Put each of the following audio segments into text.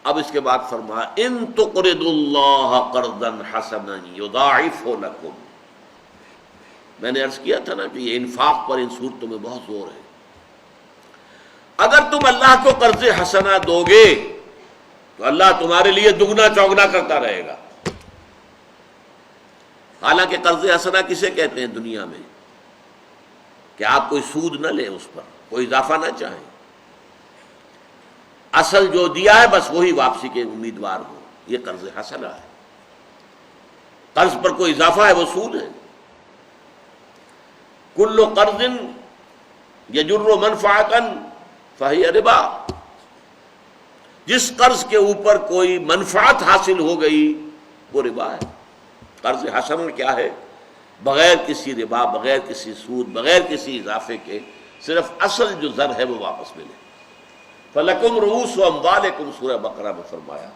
اب اس کے بعد فرمایا ان تقرضوا اللہ قرضا حسنا یضاعفہ لکم. میں نے عرض کیا تھا نا کہ یہ انفاق پر ان صورتوں میں بہت زور ہے. اگر تم اللہ کو قرض حسنا دو گے تو اللہ تمہارے لیے دگنا چوگنا کرتا رہے گا. حالانکہ قرض حسنا کسے کہتے ہیں دنیا میں؟ کہ آپ کوئی سود نہ لیں، اس پر کوئی اضافہ نہ چاہیں، اصل جو دیا ہے بس وہی واپسی کے امیدوار ہو. یہ قرض حسنا ہے. قرض پر کوئی اضافہ ہے وہ سود ہے. کل قرض یجر منفعتا فہی ربا. جس قرض کے اوپر کوئی منفعت حاصل ہو گئی وہ ربا ہے. قرض حسن کیا ہے؟ بغیر کسی ربا، بغیر کسی سود، بغیر کسی اضافے کے صرف اصل جو زر ہے وہ واپس ملے. فَلَكُمْ رُؤُوسُ أَمْوَالِكُمْ سورہ بقرہ میں فرمایا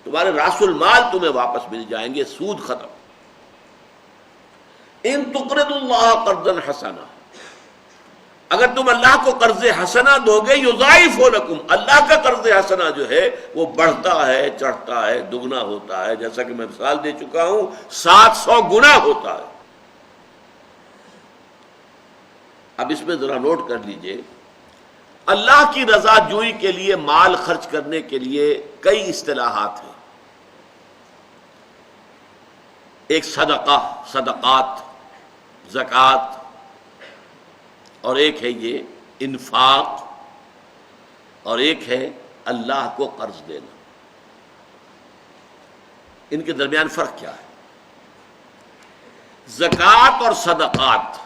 تمہارے راس المال تمہیں واپس مل جائیں گے، سود ختم. ان تقرضوا اللہ قرضا حسنا، اگر تم اللہ کو قرض حسنا دو گے یضاعفہ لکم، اللہ کا قرض حسنا جو ہے وہ بڑھتا ہے، چڑھتا ہے، دگنا ہوتا ہے. جیسا کہ میں مثال دے چکا ہوں 700 گنا ہوتا ہے. اب اس میں ذرا نوٹ کر لیجئے، اللہ کی رضا جوئی کے لیے مال خرچ کرنے کے لیے کئی اصطلاحات ہیں. ایک صدقہ، صدقات، زکوٰۃ، اور ایک ہے یہ انفاق، اور ایک ہے اللہ کو قرض دینا. ان کے درمیان فرق کیا ہے؟ زکوٰۃ اور صدقات،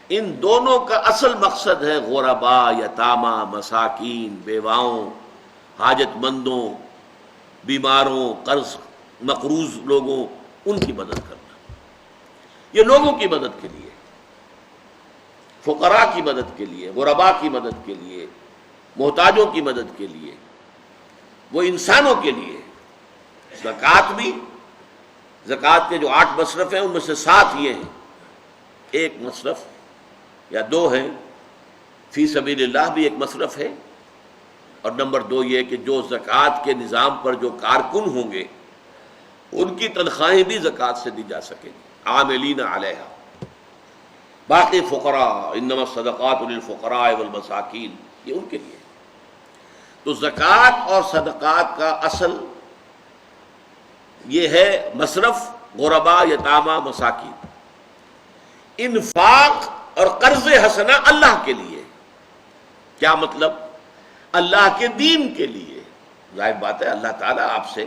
ان دونوں کا اصل مقصد ہے غرباء، یتامى، مساکین، بیواؤں، حاجت مندوں، بیماروں، قرض مقروض لوگوں، ان کی مدد کرنا. یہ لوگوں کی مدد کے لیے، فقراء کی مدد کے لیے، غرباء کی مدد کے لیے، محتاجوں کی مدد کے لیے، وہ انسانوں کے لیے. زکوٰۃ بھی، زکوٰۃ کے جو 8 مصرف ہیں ان میں سے 7 یہ ہیں. ایک مصرف یا 2 ہیں، فی سبیل اللہ بھی ایک مصرف ہے، اور نمبر 2 یہ کہ جو زکوٰۃ کے نظام پر جو کارکن ہوں گے ان کی تنخواہیں بھی زکوٰۃ سے دی جا سکیں گی، عاملین علیہا. باقی فقراء، انما الصدقات للفقراء والمساکین، یہ ان کے لیے. تو زکوٰۃ اور صدقات کا اصل یہ ہے مصرف غرباء، یتامى، مساکین. انفاق اور قرض حسنہ اللہ کے لیے. کیا مطلب؟ اللہ کے دین کے لیے. ظاہر بات ہے اللہ تعالیٰ آپ سے،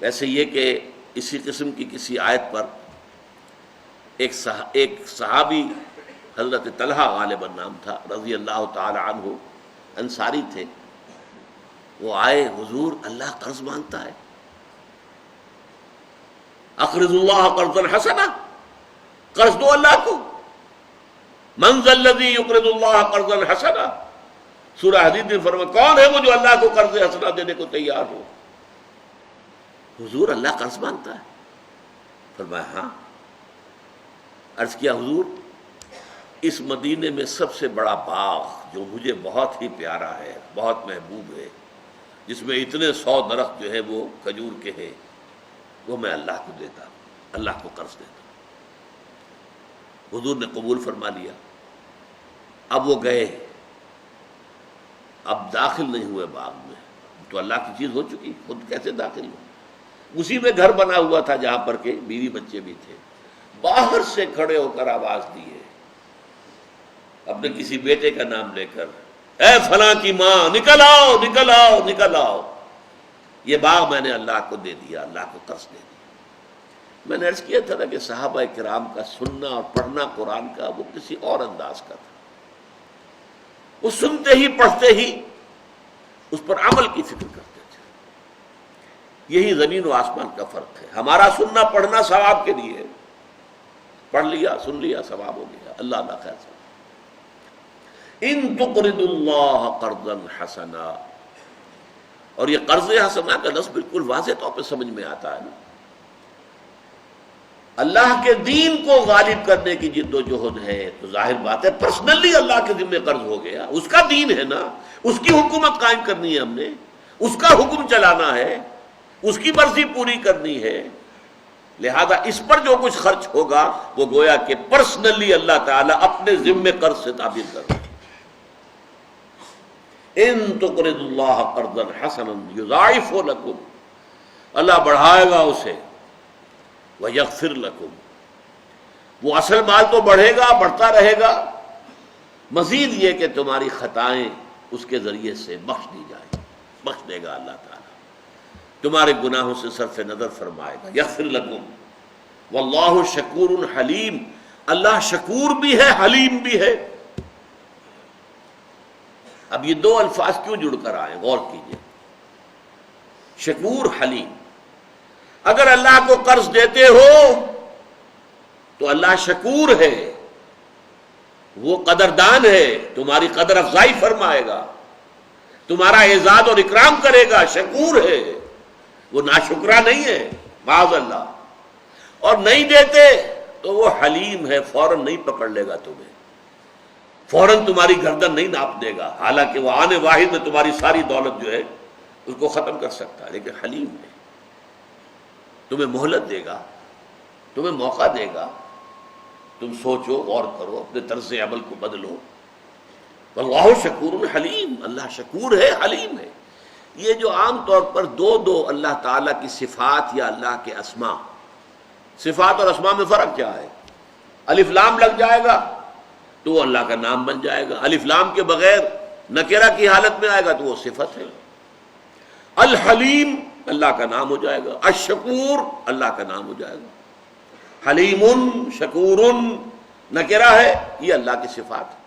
ویسے یہ کہ اسی قسم کی کسی آیت پر ایک صحابی حضرت طلحہ غالباً نام تھا رضی اللہ تعالی عنہ، انصاری تھے. وہ آئے، حضور اللہ قرض مانگتا ہے، اقرض اللہ قرضا حسنا، قرض دو اللہ کو. من ذا الذی یقرض اللہ قرضا حسنا، سورہ حدید میں فرمایا کون ہے وہ جو اللہ کو قرض حسنا دینے کو تیار ہو. حضور اللہ قرض مانگتا ہے؟ فرمایا ہاں. عرض کیا حضور اس مدینے میں سب سے بڑا باغ جو مجھے بہت ہی پیارا ہے، بہت محبوب ہے، جس میں اتنے 100 درخت جو ہے وہ کھجور کے ہیں، وہ میں اللہ کو دیتا ہوں، اللہ کو قرض دیتا ہوں. حضور نے قبول فرما لیا. اب وہ گئے، اب داخل نہیں ہوئے باغ میں، تو اللہ کی چیز ہو چکی، خود کیسے داخل ہو؟ اسی میں گھر بنا ہوا تھا جہاں پر کہ بیوی بچے بھی تھے. باہر سے کھڑے ہو کر آواز دی ہے اپنے کسی بیٹے کا نام لے کر، اے فلاں کی ماں نکل آؤ، نکل آؤ، نکل آؤ، یہ باغ میں نے اللہ کو دے دیا، اللہ کو قرض دے دیا. میں نے عرض کیا تھا نا کہ صحابہ کرام کا سننا اور پڑھنا قرآن کا وہ کسی اور انداز کا تھا. وہ سنتے ہی پڑھتے ہی اس پر عمل کی فکر کرتے تھے. یہی زمین و آسمان کا فرق ہے. ہمارا سننا پڑھنا ثواب کے لیے، پڑھ لیا سن لیا ثواب ہو گیا، اللہ اللہ خیر سے. ان تقرضوا اللہ قرضا حسنا، اور یہ قرض حسنا کا لفظ بالکل واضح طور پہ سمجھ میں آتا ہے نا. اللہ کے دین کو غالب کرنے کی جد و جہد ہے، تو ظاہر بات ہے پرسنلی اللہ کے ذمہ قرض ہو گیا، اس کا دین ہے نا، اس کی حکومت قائم کرنی ہے ہم نے، اس کا حکم چلانا ہے، اس کی مرضی پوری کرنی ہے، لہذا اس پر جو کچھ خرچ ہوگا وہ گویا کہ پرسنلی اللہ تعالیٰ اپنے ذمے قرض سے تعبیر کر رہا ہے۔ ان تقرضوا اللہ قرضا حسنا یضاعفہ لکم، اللہ بڑھائے گا اسے، ویغفر لکم، وہ اصل مال تو بڑھے گا، بڑھتا رہے گا، مزید یہ کہ تمہاری خطائیں اس کے ذریعے سے بخش دی جائیں، بخش دے گا اللہ تعالیٰ، تمہارے گناہوں سے صرف نظر فرمائے گا۔ یغفر لکم واللہ شکور حلیم، اللہ شکور بھی ہے، حلیم بھی ہے۔ اب یہ دو الفاظ کیوں جڑ کر آئے، غور کیجئے، شکور حلیم۔ اگر اللہ کو قرض دیتے ہو تو اللہ شکور ہے، وہ قدردان ہے، تمہاری قدر افزائی فرمائے گا، تمہارا اعزاز اور اکرام کرے گا، شکور ہے، وہ ناشکرا نہیں ہے، معاذ اللہ۔ اور نہیں دیتے تو وہ حلیم ہے، فوراً نہیں پکڑ لے گا تمہیں، فوراً تمہاری گردن نہیں ناپ دے گا، حالانکہ وہ آنے واحد میں تمہاری ساری دولت جو ہے اس کو ختم کر سکتا ہے، لیکن حلیم ہے، تمہیں مہلت دے گا، تمہیں موقع دے گا، تم سوچو، غور کرو، اپنے طرز عمل کو بدلو۔ واللہ شکور حلیم، اللہ شکور ہے، حلیم ہے۔ یہ جو عام طور پر دو اللہ تعالیٰ کی صفات یا اللہ کے اسماء، صفات اور اسماء میں فرق کیا ہے؟ الف لام لگ جائے گا تو وہ اللہ کا نام بن جائے گا، الف لام کے بغیر نکرہ کی حالت میں آئے گا تو وہ صفت ہے۔ الحلیم اللہ کا نام ہو جائے گا، الشکور اللہ کا نام ہو جائے گا، حلیم شکور نکرہ ہے، یہ اللہ کی صفات ہے۔